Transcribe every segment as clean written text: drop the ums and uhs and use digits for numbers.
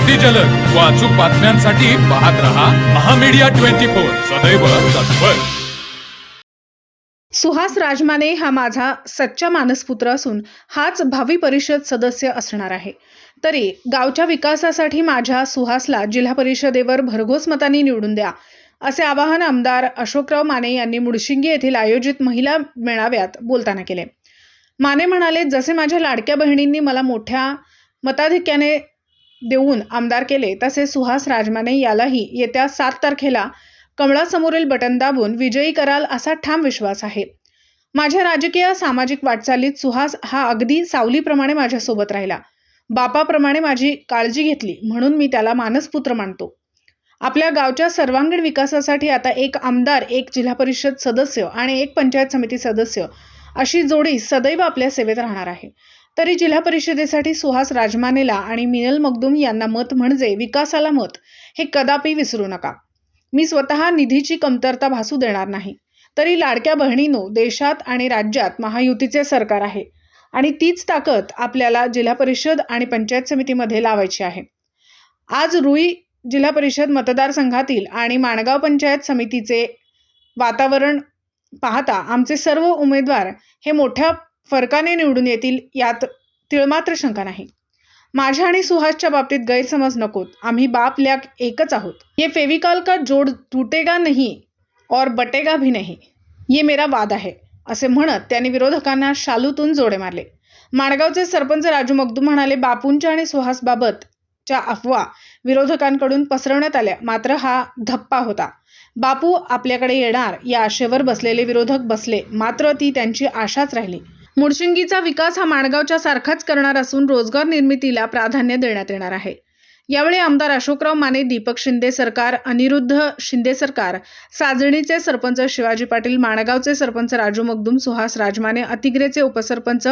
अति जलद व अचूक बातम्यांसाठी पाहत रहा महामीडिया 24 सदैव तत्पर। सुहास राजमाने हा माझा सच्चा मानसपुत्र असून हाच भावी परिषद सदस्य असणार आहे। तरी गावच्या विकासासाठी माझ्या सुहासला जिल्हा परिषदेवर भरघोस मतांनी निवडून द्या, असे आवाहन आमदार अशोकराव माने यांनी मुडशिंगी येथील आयोजित महिला मेळाव्यात बोलताना केले। माने म्हणाले, जसे माझ्या लाडक्या बहिणींनी मला मोठ्या मताधिक्याने देऊन आमदार केले, तसे सुहास राजमाने यालाही येत्या 7 तारखेला कमळासमोरील बटन दाबून विजयी कराल असा ठाम विश्वास आहे। माझ्या राजकीय सामाजिक वाटचालीत सुहास हा अगदी सावलीप्रमाणे माझ्यासोबत राहिला, बापाप्रमाणे माझी काळजी घेतली, म्हणून मी त्याला मानसपुत्र मानतो। आपल्या गावच्या सर्वांगीण विकासासाठी आता एक आमदार, एक जिल्हा परिषद सदस्य आणि एक पंचायत समिती सदस्य अशी जोडी सदैव आपल्या सेवेत राहणार आहे। तरी जिल्हा परिषदेसाठी सुहास राजमानेला आणि मिनल मखदूम यांना मत म्हणजे विकासाला मत, हे कदापि विसरू नका। मी स्वतः निधीची कमतरता भासू देणार नाही। तरी लाडक्या बहिणींनो, देशात आणि राज्यात महायुतीचे सरकार आहे आणि तीच ताकद आपल्याला जिल्हा परिषद आणि पंचायत समितीमध्ये लावायची आहे। आज रुई जिल्हा परिषद मतदारसंघातील आणि माणगाव पंचायत समितीचे वातावरण पाहता आमचे सर्व उमेदवार हे मोठ्या फरकाने निवडून येतील, यात तिळमात्र शंका नाही। माझ्या आणि सुहासच्या बाबतीत गैरसमज नकोत। आम्ही बाप ल्याक एकच आहोत। ये फेविकॉल का जोड टूटेगा नहीं और बटेगा भी नहीं, ये मेरा वाद आहे, असे म्हणत त्यांनी विरोधकांना शालूतून जोडे मारले। माणगावचे सरपंच राजू मखदूम म्हणाले, बापूंच्या आणि सुहासबाबतच्या अफवा विरोधकांकडून पसरवण्यात आल्या, मात्र हा धप्पा होता। बापू आपल्याकडे येणार या आशेवर बसलेले विरोधक बसले, मात्र ती त्यांची आशाच राहिली। मुडशिंगीचा विकास हा माणगावच्या सारखाच करणार असून रोजगार निर्मितीला प्राधान्य देण्यात येणार आहे। यावेळी आमदार अशोकराव माने, दीपक शिंदे सरकार, अनिरुद्ध शिंदे सरकार, साजणीचे सरपंच शिवाजी पाटील, माणगावचे सरपंच राजू मखदूम, सुहास राजमाने, अतिग्रेचे उपसरपंच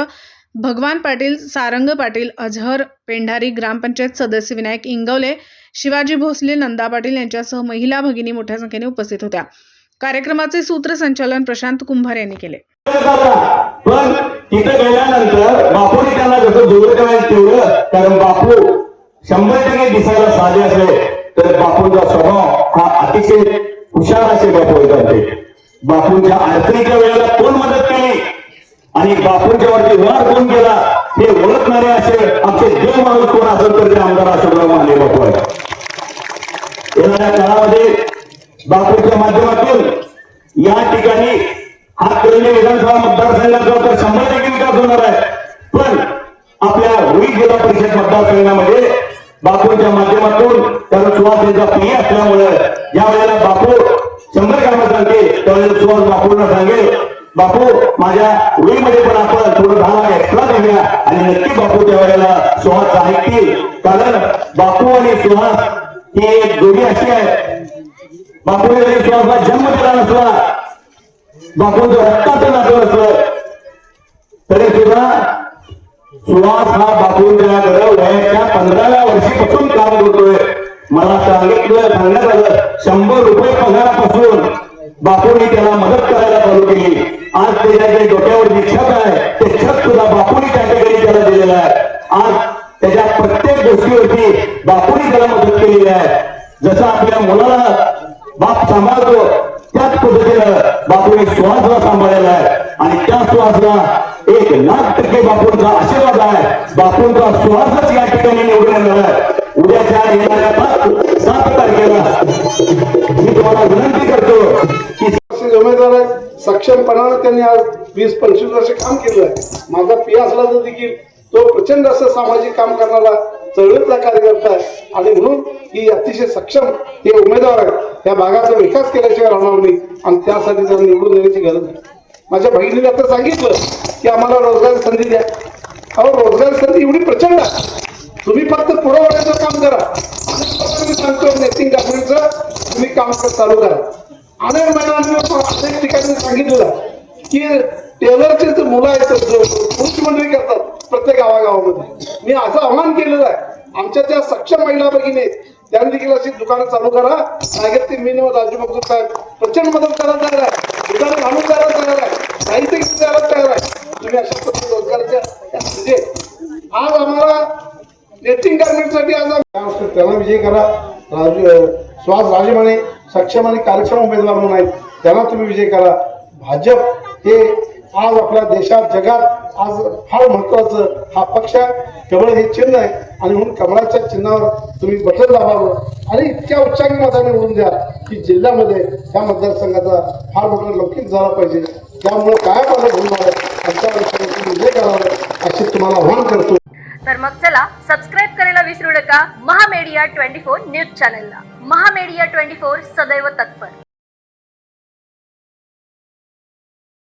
भगवान पाटील, सारंग पाटील, अझहर पेंढारी, ग्रामपंचायत सदस्य विनायक इंगवले, शिवाजी भोसले, नंदा पाटील यांच्यासह महिला भगिनी मोठ्या संख्येने उपस्थित होत्या। कार्यक्रमाचे सूत्रसंचालन प्रशांत कुंभार यांनी केले। पण तिथे गेल्यानंतर बापूने त्यांना जसं जोर करायचं तेवढं, कारण बापू 100% दिसायला साधे असले तर बापूंचा स्वभाव हा अतिशय हुशार असे बापू होते। बापूंच्या अडचणीच्या वेळेला कोण मदत केली आणि बापूंच्या वरती वार कोण केला हे ओळखणारे असे आमचे देव माणूस कोण असेल तर ते आमदार अशोकराव माने बापू आहेत। येणाऱ्या काळामध्ये बापूंच्या माध्यमातून या ठिकाणी हा कळणे विधानसभा मतदारसंघाचा 100% विकास होणार आहे। पण आपल्या रुई जिल्हा परिषद मतदारसंघामध्ये बापूंच्या माध्यमातून, कारण सुहास यांचा प्रिय असल्यामुळे ज्या वेळेला बापू 100 कामं सांगते त्यावेळेला सुहास बापूंना सांगेल, बापू माझ्या रुईमध्ये पण आपण थोडं 10 लाख एक्स्ट्रा देऊया, आणि नक्की बापू त्या वेळेला सुहास ऐकतील। कारण बापू आणि सुहास ही एक जोडी अशी आहे, बापूने जरी सुहासला जन्म दिला नसला, बापूंचं रक्ताचं नातं असलं तरी सुद्धा सुहास हा बापूंच्या वयाच्या 15व्या वर्षीपासून काम करतोय। मला सांगण्यात आलं 100 रुपये पगारापासून बापूंनी त्याला मदत करायला चालू केली। आज त्याच्या डोक्यावर जे छत आहे ते छत सुद्धा बापूंनी त्या ठिकाणी त्याला दिलेलं आहे। आज त्याच्या प्रत्येक गोष्टीवरती बापूंनी त्याला मदत केलेली आहे। जसं आपल्या मुलाला बाप सांभाळतो त्याच पद्धतीनं बापूने सुहासला सांभाळलेला आहे आणि त्या सुहासला 1,00,000% बापूंचा आशीर्वाद आहे। बापूंचा सुहासच या ठिकाणी निवडून येणार आहे। उद्याच्या येणाऱ्या 7 तारखेला मी तुम्हाला विनंती करतो की उमेदवार सक्षमपणाने त्यांनी आज 20-25 वर्ष काम केलं आहे। माझा पिया असला तर देखील तो प्रचंड असं सामाजिक काम करणारा चळवळीतला कार्यकर्ता आहे आणि म्हणून ही अतिशय सक्षम हे उमेदवार आहे। त्या भागाचा विकास केल्याशिवाय राहणार नाही आणि त्यासाठी त्यांना निवडून देण्याची गरज आहे। माझ्या बहिणीने आता सांगितलं की आम्हाला रोजगार संधी द्या। अहो, रोजगार संधी एवढी प्रचंड आहे, तुम्ही फक्त पुढे वळायचं काम करा। मी सांगतो नेटिंग गार्मेंटचं तुम्ही काम चालू करा। अनेक महिलांनी अनेक ठिकाणी सांगितलं की टेलरचे मुलं आहेत पुरुष मंडळी करतात प्रत्येक गावागावामध्ये। मी असं आव्हान केलेलं आहे आमच्या त्या सक्षम महिला भगिनी त्यांनी देखील अशी दुकानं चालू करा। नागरिक मी राजू मखदूम साहेब प्रचंड मदत करायला तयार आहे, दुकानं घालून द्यायला तयार आहे, साहित्य द्यायला तयार आहे। तुम्ही अशा पद्धतीने रोजगाराच्या म्हणजे आज आम्हाला नेटिंग गार्मेंटसाठी आज त्यांना विजयी करा. सुहास राजेमाने सक्षम आणि कार्यक्षम उमेदवार म्हणून आहेत, त्यांना तुम्ही विजय करा. भाजप हे आज आपल्या देशात जगात आज फार महत्वाचं हा पक्ष आहे. कमळ हे चिन्ह आहे आणि म्हणून कमळाच्या चिन्हावर तुम्ही बटन दाबावं आणि इतक्या उच्चांकी मताने निवडून द्या की जिल्ह्यामध्ये त्या मतदारसंघाचा फार मोठा लौकिक झाला पाहिजे. त्यामुळे काय मला बोलणार आमच्या विजय करावा अशी तुम्हाला आव्हान करतो. तर मग चला सबस्क्राईब करायला विसरू नका महामेडिया 24 न्यूज चॅनलला. महामेडिया 24 सदैव तत्पर.